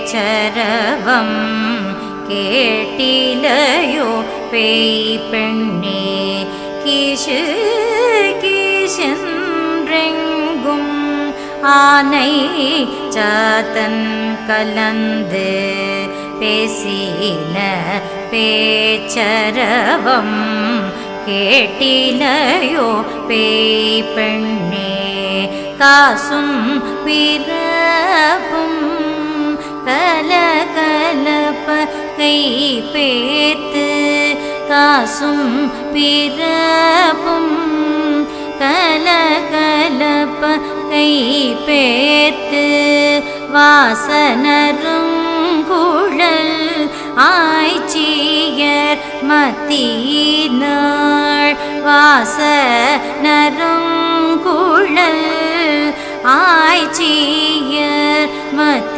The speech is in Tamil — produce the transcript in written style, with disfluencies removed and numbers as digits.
பேச்சரவம் கேட்டிலையோ பேய் பெண்ணே கிசு கிசென்றெங்கும் ஆனை சாத்தன் கலந்து பேசின பேச்சரவம் கேட்டிலையோ பேய் பெண்ணே காசும் பிறப்பும் கலகலப்ப கை பேத்து காசும் பிறப்பும் கலகலப்ப கை பேத்து வாசனரும் குழல் ஆய்ச்சியர் மத்தியினாள் வாசனரும் குழல் ஆய்ச்சியர் மத்தி